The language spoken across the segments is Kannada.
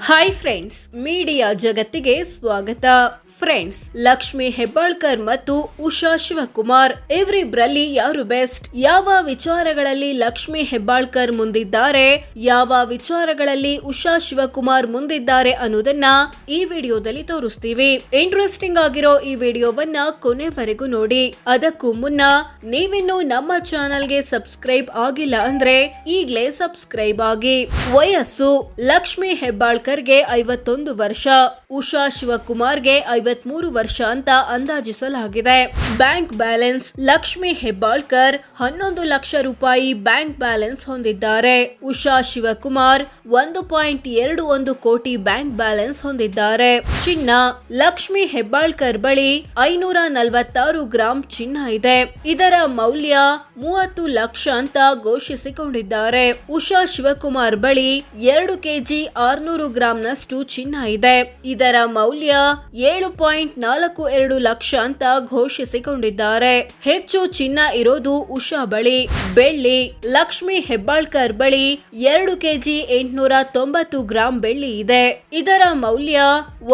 ಹಾಯ್ ಫ್ರೆಂಡ್ಸ್, ಮೀಡಿಯಾ ಜಗತ್ತಿಗೆ ಸ್ವಾಗತ. ಫ್ರೆಂಡ್ಸ್, ಲಕ್ಷ್ಮಿ ಹೆಬ್ಬಾಳ್ಕರ್ ಮತ್ತು ಉಷಾ ಶಿವಕುಮಾರ್ ಇವರಿಬ್ಬರಲ್ಲಿ ಯಾರು ಬೆಸ್ಟ್? ಯಾವ ವಿಚಾರಗಳಲ್ಲಿ ಲಕ್ಷ್ಮಿ ಹೆಬ್ಬಾಳ್ಕರ್ ಮುಂದಿದ್ದಾರೆ, ಯಾವ ವಿಚಾರಗಳಲ್ಲಿ ಉಷಾ ಶಿವಕುಮಾರ್ ಮುಂದಿದ್ದಾರೆ ಅನ್ನೋದನ್ನ ಈ ವಿಡಿಯೋದಲ್ಲಿ ತೋರಿಸ್ತೀವಿ. ಇಂಟ್ರೆಸ್ಟಿಂಗ್ ಆಗಿರೋ ಈ ವಿಡಿಯೋವನ್ನ ಕೊನೆವರೆಗೂ ನೋಡಿ. ಅದಕ್ಕೂ ಮುನ್ನ ನೀವಿನ್ನು ನಮ್ಮ ಚಾನೆಲ್ಗೆ ಸಬ್ಸ್ಕ್ರೈಬ್ ಆಗಿಲ್ಲ ಅಂದ್ರೆ ಈಗ್ಲೇ ಸಬ್ಸ್ಕ್ರೈಬ್ ಆಗಿ. ವಯಸ್ಸು: ಲಕ್ಷ್ಮಿ ಹೆಬ್ಬಾಳ್ಕರ್ ಗೆ 51 ವರ್ಷ, ಉಷಾ ಶಿವಕುಮಾರ್ಗೆ 53 ವರ್ಷ ಅಂತ ಅಂದಾಜಿಸಲಾಗಿದೆ. ಬ್ಯಾಂಕ್ ಬ್ಯಾಲೆನ್ಸ್: ಲಕ್ಷ್ಮಿ ಹೆಬ್ಬಾಳ್ಕರ್ 11 ಲಕ್ಷ ರೂಪಾಯಿ ಬ್ಯಾಂಕ್ ಬ್ಯಾಲೆನ್ಸ್ ಹೊಂದಿದ್ದಾರೆ. ಉಷಾ ಶಿವಕುಮಾರ್ 1.21 ಕೋಟಿ ಬ್ಯಾಂಕ್ ಬ್ಯಾಲೆನ್ಸ್ ಹೊಂದಿದ್ದಾರೆ. ಚಿನ್ನ: ಲಕ್ಷ್ಮಿ ಹೆಬ್ಬಾಳ್ಕರ್ ಬಳಿ 546 ಗ್ರಾಂ ಚಿನ್ನ ಇದೆ. ಇದರ ಮೌಲ್ಯ 30 ಲಕ್ಷ ಅಂತ ಘೋಷಿಸಿಕೊಂಡಿದ್ದಾರೆ. ಉಷಾ ಶಿವಕುಮಾರ್ ಬಳಿ 2 ಕೆಜಿ 600 ಗ್ರಾಂನಷ್ಟು ಚಿನ್ನ ಇದೆ. ಇದರ ಮೌಲ್ಯ 7.42 ಲಕ್ಷ ಅಂತ ಘೋಷಿಸಿಕೊಂಡಿದ್ದಾರೆ. ಹೆಚ್ಚು ಚಿನ್ನ ಇರೋದು ಉಷಾ ಬಳಿ. ಬೆಳ್ಳಿ: ಲಕ್ಷ್ಮಿ ಹೆಬ್ಬಾಳ್ಕರ್ ಬಳಿ 2 ಕೆಜಿ 890 ಗ್ರಾಂ ಬೆಳ್ಳಿ ಇದೆ. ಇದರ ಮೌಲ್ಯ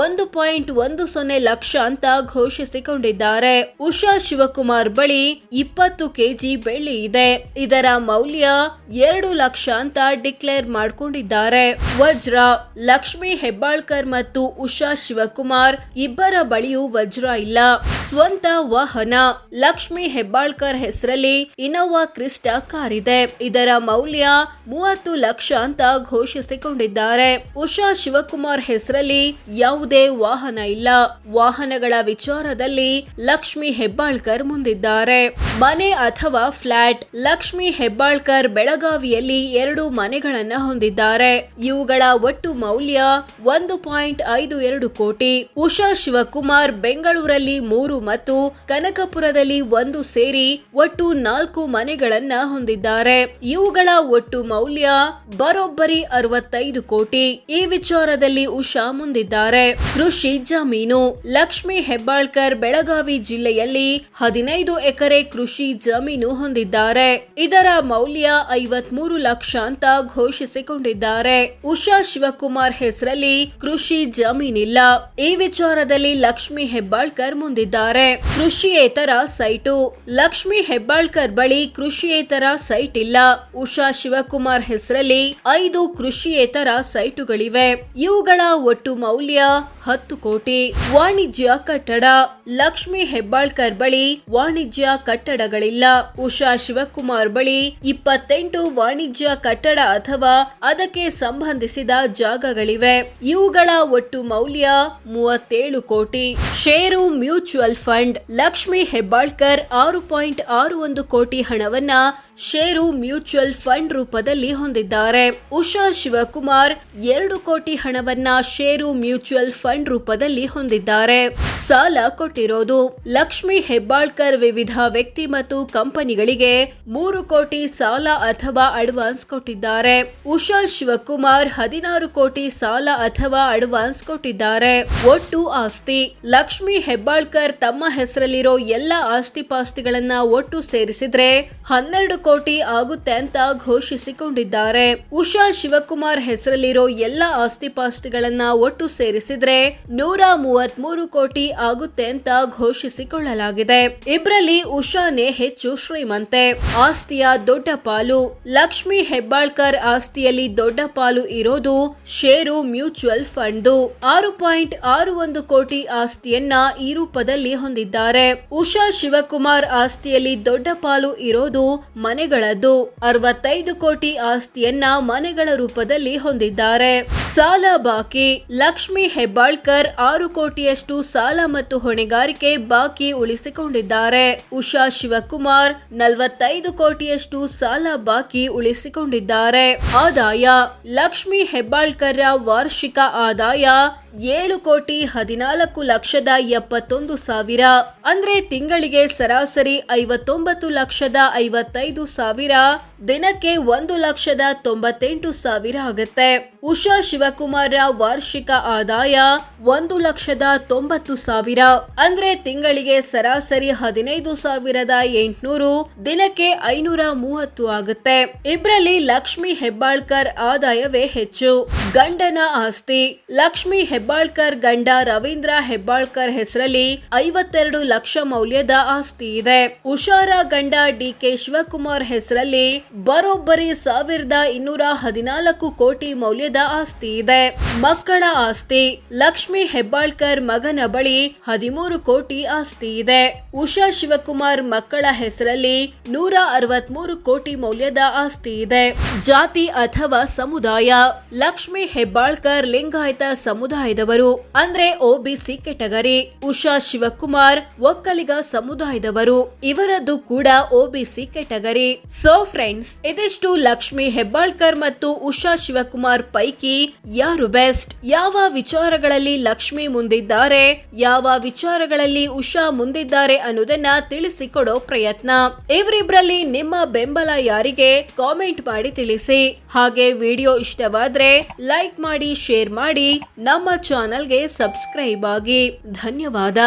1.10 ಲಕ್ಷ ಅಂತ ಘೋಷಿಸಿಕೊಂಡಿದ್ದಾರೆ. ಉಷಾ ಶಿವಕುಮಾರ್ ಬಳಿ 20 ಕೆಜಿ ಬೆಳ್ಳಿ ಇದೆ. ಇದರ ಮೌಲ್ಯ 2 ಲಕ್ಷ ಅಂತ ಡಿಕ್ಲೇರ್ ಮಾಡಿಕೊಂಡಿದ್ದಾರೆ. ವಜ್ರ: ಲಕ್ಷ್ಮಿ ಹೆಬ್ಬಾಳ್ಕರ್ ಮತ್ತು ಉಷಾ ಶಿವಕುಮಾರ್ ಇಬ್ಬರ ಬಳಿಯೂ ವಜ್ರ ಇಲ್ಲ. ಸ್ವಂತ ವಾಹನ: ಲಕ್ಷ್ಮಿ ಹೆಬ್ಬಾಳ್ಕರ್ ಹೆಸರಲ್ಲಿ ಇನೋವಾ ಕ್ರಿಸ್ಟಾ ಕಾರ್ ಇದೆ. ಇದರ ಮೌಲ್ಯ 30 ಲಕ್ಷ ಅಂತ ಘೋಷಿಸಿಕೊಂಡಿದ್ದಾರೆ. ಉಷಾ ಶಿವಕುಮಾರ್ ಹೆಸರಲ್ಲಿ ಯಾವುದೇ ವಾಹನ ಇಲ್ಲ. ವಾಹನಗಳ ವಿಚಾರದಲ್ಲಿ ಲಕ್ಷ್ಮಿ ಹೆಬ್ಬಾಳ್ಕರ್ ಮುಂದಿದ್ದಾರೆ. ಮನೆ ಅಥವಾ ಫ್ಲಾಟ್: ಲಕ್ಷ್ಮಿ ಹೆಬ್ಬಾಳ್ಕರ್ ಬೆಳಗಾವಿಯಲ್ಲಿ 2 ಮನೆಗಳನ್ನ ಹೊಂದಿದ್ದಾರೆ. ಇವುಗಳ ಒಟ್ಟು ಮೌಲ್ಯ 1.52 ಕೋಟಿ. ಉಷಾ ಶಿವಕುಮಾರ್ ಬೆಂಗಳೂರಲ್ಲಿ 3 ಮತ್ತು ಕನಕಪುರದಲ್ಲಿ 1 ಸೇರಿ ಒಟ್ಟು 4 ಮನೆಗಳನ್ನ ಹೊಂದಿದ್ದಾರೆ. ಇವುಗಳ ಒಟ್ಟು ಮೌಲ್ಯ ಬರೋಬ್ಬರಿ 65 ಕೋಟಿ. ಈ ವಿಚಾರದಲ್ಲಿ ಉಷಾ ಮುಂದಿದ್ದಾರೆ. ಕೃಷಿ ಜಮೀನು: ಲಕ್ಷ್ಮಿ ಹೆಬ್ಬಾಳ್ಕರ್ ಬೆಳಗಾವಿ ಜಿಲ್ಲೆಯಲ್ಲಿ 15 ಎಕರೆ ಕೃಷಿ ಜಮೀನು ಹೊಂದಿದ್ದಾರೆ. ಇದರ ಮೌಲ್ಯ 53 ಲಕ್ಷ ಅಂತ ಘೋಷಿಸಿಕೊಂಡಿದ್ದಾರೆ. ಉಷಾ ಶಿವಕುಮಾರ್ ಹೆಸರಲ್ಲಿ ಕೃಷಿ ಜಮೀನಿಲ್ಲ. ಈ ವಿಚಾರದಲ್ಲಿ ಲಕ್ಷ್ಮಿ ಹೆಬ್ಬಾಳ್ಕರ್ ಮುಂದಿದ್ದಾರೆ. ಕೃಷಿಯೇತರ ಸೈಟು: ಲಕ್ಷ್ಮಿ ಹೆಬ್ಬಾಳ್ಕರ್ ಬಳಿ ಕೃಷಿಯೇತರ ಸೈಟ್ ಇಲ್ಲ. ಉಷಾ ಶಿವಕುಮಾರ್ ಹೆಸರಲ್ಲಿ 5 ಕೃಷಿಯೇತರ ಸೈಟುಗಳಿವೆ. ಇವುಗಳ ಒಟ್ಟು ಮೌಲ್ಯ 10 ಕೋಟಿ. ವಾಣಿಜ್ಯ ಕಟ್ಟಡ: ಲಕ್ಷ್ಮಿ ಹೆಬ್ಬಾಳ್ಕರ್ ಬಳಿ ವಾಣಿಜ್ಯ ಕಟ್ಟಡಗಳಿಲ್ಲ. ಉಷಾ ಶಿವಕುಮಾರ್ ಬಳಿ 28 ವಾಣಿಜ್ಯ ಕಟ್ಟಡ ಅಥವಾ ಅದಕ್ಕೆ ಸಂಬಂಧಿಸಿದ ಜಾಗಗಳಿವೆ. ಇವುಗಳ ಒಟ್ಟು ಮೌಲ್ಯ 37 ಕೋಟಿ. ಷೇರು ಮ್ಯೂಚುವಲ್ ಫಂಡ್: ಲಕ್ಷ್ಮಿ ಹೆಬ್ಬಾಳ್ಕರ್ 6.61 ಕೋಟಿ ಹಣವನ್ನ ಷೇರು ಮ್ಯೂಚುವಲ್ ಫಂಡ್ ರೂಪದಲ್ಲಿ ಹೊಂದಿದ್ದಾರೆ. ಉಷಾ ಶಿವಕುಮಾರ್ 2 ಕೋಟಿ ಹಣವನ್ನ ಷೇರು ಮ್ಯೂಚುವಲ್ ಫಂಡ್ ರೂಪದಲ್ಲಿ ಹೊಂದಿದ್ದಾರೆ. ಸಾಲ ಕೊಟ್ಟಿರೋದು: ಲಕ್ಷ್ಮಿ ಹೆಬ್ಬಾಳ್ಕರ್ ವಿವಿಧ ವ್ಯಕ್ತಿ ಮತ್ತು ಕಂಪನಿಗಳಿಗೆ 3 ಕೋಟಿ ಸಾಲ ಅಥವಾ ಅಡ್ವಾನ್ಸ್ ಕೊಟ್ಟಿದ್ದಾರೆ. ಉಷಾ ಶಿವಕುಮಾರ್ 16 ಕೋಟಿ ಸಾಲ ಅಥವಾ ಅಡ್ವಾನ್ಸ್ ಕೊಟ್ಟಿದ್ದಾರೆ. ಒಟ್ಟು ಆಸ್ತಿ: ಲಕ್ಷ್ಮಿ ಹೆಬ್ಬಾಳ್ಕರ್ ತಮ್ಮ ಹೆಸರಲ್ಲಿರೋ ಎಲ್ಲ ಆಸ್ತಿ ಪಾಸ್ತಿಗಳನ್ನ ಒಟ್ಟು ಸೇರಿಸಿದ್ರೆ 12 ಕೋಟಿ ಆಗುತ್ತೆ ಅಂತ ಘೋಷಿಸಿಕೊಂಡಿದ್ದಾರೆ. ಉಷಾ ಶಿವಕುಮಾರ್ ಹೆಸರಲ್ಲಿರೋ ಎಲ್ಲ ಆಸ್ತಿ ಪಾಸ್ತಿಗಳನ್ನ ಒಟ್ಟು ಸೇರಿಸಿದ್ರೆ 133 ಕೋಟಿ ಆಗುತ್ತೆ ಅಂತ ಘೋಷಿಸಿಕೊಳ್ಳಲಾಗಿದೆ. ಇಬ್ರಲ್ಲಿ ಉಷಾನೇ ಹೆಚ್ಚು ಶ್ರೀಮಂತೆ. ಆಸ್ತಿಯ ದೊಡ್ಡ ಪಾಲು: ಲಕ್ಷ್ಮಿ ಹೆಬ್ಬಾಳ್ಕರ್ ಆಸ್ತಿಯಲ್ಲಿ ದೊಡ್ಡ ಪಾಲು ಇರೋದು ಷೇರು ಮ್ಯೂಚುವಲ್ ಫಂಡ್. 6.61 ಕೋಟಿ ಆಸ್ತಿಯನ್ನ ಈ ರೂಪದಲ್ಲಿ ಹೊಂದಿದ್ದಾರೆ. ಉಷಾ ಶಿವಕುಮಾರ್ ಆಸ್ತಿಯಲ್ಲಿ ದೊಡ್ಡ ಪಾಲು ಇರೋದು ಮನೆಗಳದ್ದು. 65 ಕೋಟಿ ಆಸ್ತಿಯನ್ನ ಮನೆಗಳ ರೂಪದಲ್ಲಿ ಹೊಂದಿದ್ದಾರೆ. ಸಾಲ ಬಾಕಿ: ಲಕ್ಷ್ಮಿ ಹೆಬ್ಬಾಳ್ಕರ್ 6 ಕೋಟಿಯಷ್ಟು ಸಾಲ ಮತ್ತು ಹೊಣೆಗಾರಿಕೆ ಬಾಕಿ ಉಳಿಸಿಕೊಂಡಿದ್ದಾರೆ. ಉಷಾ ಶಿವಕುಮಾರ್ 45 ಕೋಟಿಯಷ್ಟು ಸಾಲ ಬಾಕಿ ಉಳಿಸಿಕೊಂಡಿದ್ದಾರೆ. ಆದಾಯ: ಲಕ್ಷ್ಮಿ ಹೆಬ್ಬಾಳ್ಕರ್ ವಾರ್ಷಿಕ ಆದಾಯ 7,14,71,000. ಅಂದ್ರೆ ತಿಂಗಳಿಗೆ ಸರಾಸರಿ 59,55,000 ದಿನಕ್ಕೆ 1,98,000 ಆಗುತ್ತೆ. ಉಷಾ ಶಿವಕುಮಾರ ವಾರ್ಷಿಕ ಆದಾಯ 1,90,000 ಅಂದ್ರೆ ತಿಂಗಳಿಗೆ ಸರಾಸರಿ 15,800, ದಿನಕ್ಕೆ 530 ಆಗುತ್ತೆ. ಇಬ್ರಲ್ಲಿ ಲಕ್ಷ್ಮಿ ಹೆಬ್ಬಾಳ್ಕರ್ ಆದಾಯವೇ ಹೆಚ್ಚು. ಗಂಡನ ಆಸ್ತಿ. ಲಕ್ಷ್ಮಿ ಹೆಬ್ಬಾಳ್ಕರ್ ಗಂಡ ರವೀಂದ್ರ ಹೆಬ್ಬಾಳ್ಕರ್ ಹೆಸರಲ್ಲಿ 52 ಲಕ್ಷ ಮೌಲ್ಯದ ಆಸ್ತಿ ಇದೆ. ಉಷಾರ ಗಂಡ ಡಿ.ಕೆ. ಶಿವಕುಮಾರ್ ಹೆಸರಲ್ಲಿ ಬರೋಬ್ಬರಿ 1,214 ಕೋಟಿ ಮೌಲ್ಯದ ಆಸ್ತಿ ಇದೆ. ಮಕ್ಕಳ ಆಸ್ತಿ. ಲಕ್ಷ್ಮಿ ಹೆಬ್ಬಾಳ್ಕರ್ ಮಗನ ಬಳಿ 13 ಕೋಟಿ ಆಸ್ತಿ ಇದೆ. ಉಷಾ ಶಿವಕುಮಾರ್ ಮಕ್ಕಳ ಹೆಸರಲ್ಲಿ 163 ಕೋಟಿ ಮೌಲ್ಯದ ಆಸ್ತಿ ಇದೆ. ಜಾತಿ ಅಥವಾ ಸಮುದಾಯ. ಲಕ್ಷ್ಮಿ ಹೆಬ್ಬಾಳ್ಕರ್ ಲಿಂಗಾಯತ ಸಮುದಾಯದವರು, ಅಂದ್ರೆ ಒಬಿಸಿ ಕೆಟಗರಿ. ಉಷಾ ಶಿವಕುಮಾರ್ ಒಕ್ಕಲಿಗ ಸಮುದಾಯದವರು, ಇವರದ್ದು ಕೂಡ ಒಬಿಸಿ ಕೆಟಗರಿ. ಸೊ ಫ್ರೆಂಡ್ಸ್, ಇದಿಷ್ಟು ಲಕ್ಷ್ಮಿ ಹೆಬ್ಬಾಳ್ಕರ್ ಮತ್ತು ಉಷಾ ಶಿವಕುಮಾರ್ ಪೈಕಿ ಯಾರು ಬೆಸ್ಟ್, ಯಾವ ವಿಚಾರಗಳಲ್ಲಿ ಲಕ್ಷ್ಮಿ ಮುಂದಿದ್ದಾರೆ, ಯಾವ ವಿಚಾರಗಳಲ್ಲಿ ಉಷಾ ಮುಂದಿದ್ದಾರೆ ಅನ್ನೋದನ್ನ ತಿಳಿಸಿಕೊಡೋ ಪ್ರಯತ್ನ. ಇವರಿಬ್ರಲ್ಲಿ ನಿಮ್ಮ ಬೆಂಬಲ ಯಾರಿಗೆ, ಕಾಮೆಂಟ್ ಮಾಡಿ ತಿಳಿಸಿ. ಹಾಗೆ ವಿಡಿಯೋ ಇಷ್ಟವಾದ್ರೆ ಲೈಕ್ ಮಾಡಿ, ಶೇರ್ ಮಾಡಿ, ನಮ್ಮ ಚಾನೆಲ್ಗೆ ಸಬ್ಸ್ಕ್ರೈಬ್ ಆಗಿ. ಧನ್ಯವಾದ.